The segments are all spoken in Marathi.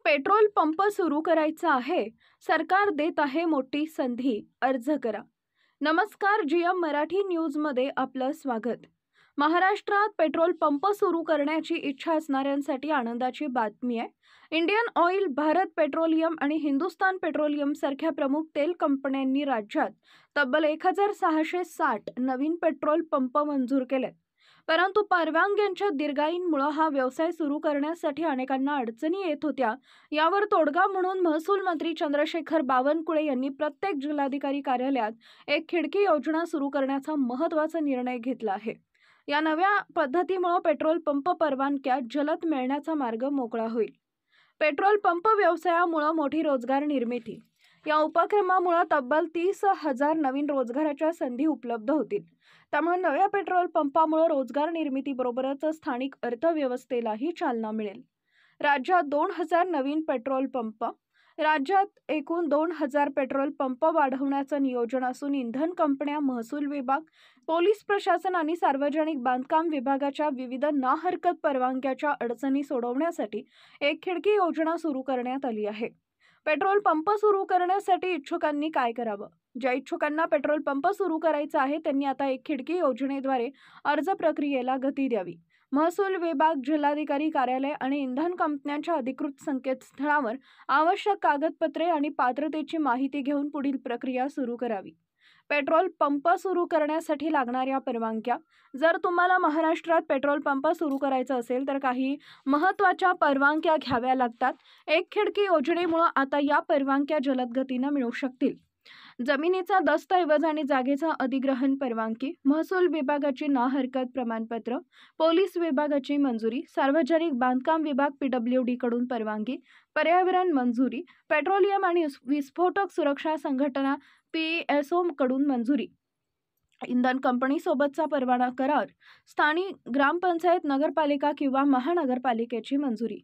पेट्रोल पंप सुरू करायचा आहे, सरकार देत आहे मोठी संधी, अर्ज करा. नमस्कार, जीएम मराठी न्यूजमध्ये आपलं स्वागत. महाराष्ट्रात पेट्रोल पंप सुरू करण्याची इच्छा असणाऱ्यांसाठी आनंदाची बातमी आहे. इंडियन ऑइल, भारत पेट्रोलियम आणि हिंदुस्तान पेट्रोलियम सारख्या प्रमुख तेल कंपन्यांनी राज्यात तब्बल 1660 नवीन पेट्रोल पंप मंजूर केलेत. परंतु परवानग्यांच्या दीर्घाईमुळे हा व्यवसाय सुरू करण्यासाठी अनेकांना अडचणी येत होत्या. यावर तोडगा म्हणून महसूल मंत्री चंद्रशेखर बावनकुळे यांनी प्रत्येक जिल्हाधिकारी कार्यालयात एक खिडकी योजना सुरू करण्याचा महत्त्वाचा निर्णय घेतला आहे. या नव्या पद्धतीमुळे पेट्रोल पंप परवानग्या जलद मिळण्याचा मार्ग मोकळा होईल. पेट्रोल पंप व्यवसायामुळे मोठी रोजगार निर्मिती. या उपक्रमामुळे तब्बल 30,000 नवीन रोजगाराच्या संधी उपलब्ध होतील. त्यामुळे नव्या पेट्रोल पंपामुळे रोजगार निर्मितीबरोबरच स्थानिक अर्थव्यवस्थेलाही चालना मिळेल. राज्यात 2,000 नवीन पेट्रोल पंप. राज्यात एकूण 2,000 पेट्रोल पंप वाढवण्याचं नियोजन असून इंधन कंपन्या, महसूल विभाग, पोलीस प्रशासन आणि सार्वजनिक बांधकाम विभागाच्या विविध ना हरकत परवानग्याच्या अडचणी सोडवण्यासाठी एक खिडकी योजना सुरू करण्यात आली आहे. पेट्रोल पंप सुरू करण्यासाठी इच्छुकांनी काय करावं? ज्या इच्छुकांना पेट्रोल पंप सुरू करायचा आहे त्यांनी आता एक खिडकी योजनेद्वारे अर्ज प्रक्रियेला गती द्यावी. महसूल विभाग, जिल्हाधिकारी कार्यालय आणि इंधन कंपन्यांच्या अधिकृत संकेतस्थळावर आवश्यक कागदपत्रे आणि पात्रतेची माहिती घेऊन पुढील प्रक्रिया सुरू करावी. पेट्रोल पंप सुरू करण्यासाठी लागणाऱ्या परवानग्या. जर तुम्हाला महाराष्ट्रात पेट्रोल पंप सुरू करायचा असेल तर काही महत्त्वाच्या परवानग्या घ्याव्या लागतात. एक खिडकी योजनेमुळे आता या परवानग्या जलद गतीने मिळू शकतील. जमिनीचा दस्तऐवज आणि जागेचा अधिग्रहण परवानगी, महसूल विभागाची ना हरकत प्रमाणपत्र, पोलीस विभागाची मंजुरी, सार्वजनिक बांधकाम विभाग PWD कडून परवानगी, पर्यावरण मंजुरी, पेट्रोलियम आणि विस्फोटक सुरक्षा संघटना PSO कडून मंजुरी, इंधन कंपनीसोबतचा परवाना करार, स्थानिक ग्रामपंचायत, नगरपालिका किंवा महानगरपालिकेची मंजुरी.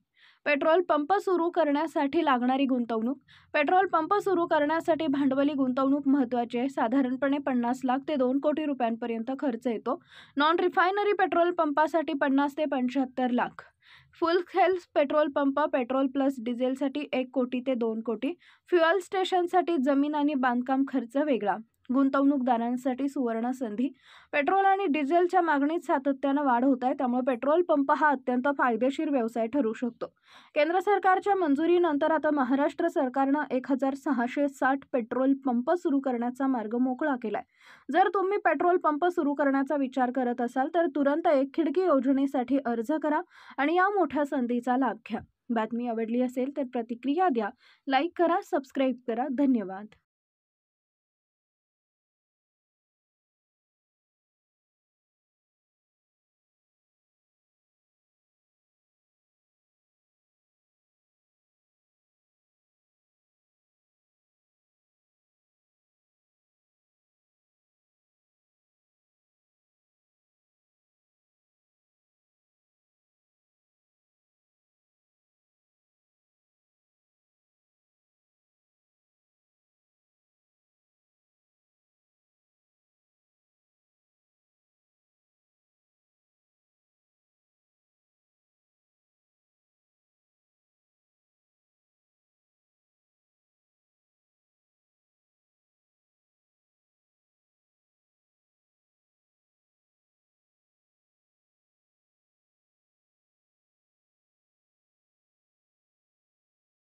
पेट्रोल पंप सुरू करण्यासाठी लागणारी गुंतवणूक. पेट्रोल पंप सुरू करण्यासाठी भांडवली गुंतवणूक महत्त्वाची आहे. साधारणपणे 50 लाख ते 2 कोटी रुपयांपर्यंत खर्च येतो. नॉन रिफायनरी पेट्रोल पंपासाठी 50 ते 75 lakh. Full sales petrol pump, petrol plus डिझेलसाठी 1 कोटी ते 2 कोटी. फ्युएल स्टेशनसाठी जमीन आणि बांधकाम खर्च वेगळा. गुंतवणूकदारांसाठी सुवर्ण संधी. पेट्रोल आणि डिझेलच्या मागणीत सातत्यानं वाढ होत आहे, त्यामुळे पेट्रोल पंप हा अत्यंत फायदेशीर व्यवसाय ठरू शकतो. केंद्र सरकारच्या मंजुरीनंतर आता महाराष्ट्र सरकारनं 1660 पेट्रोल पंप सुरू करण्याचा मार्ग मोकळा केलाय. जर तुम्ही पेट्रोल पंप सुरू करण्याचा विचार करत असाल तर तुरंत एक खिडकी योजनेसाठी अर्ज करा आणि या मोठ्या संधीचा लाभ घ्या. बातमी आवडली असेल तर प्रतिक्रिया द्या, लाईक करा, सबस्क्राईब करा. धन्यवाद.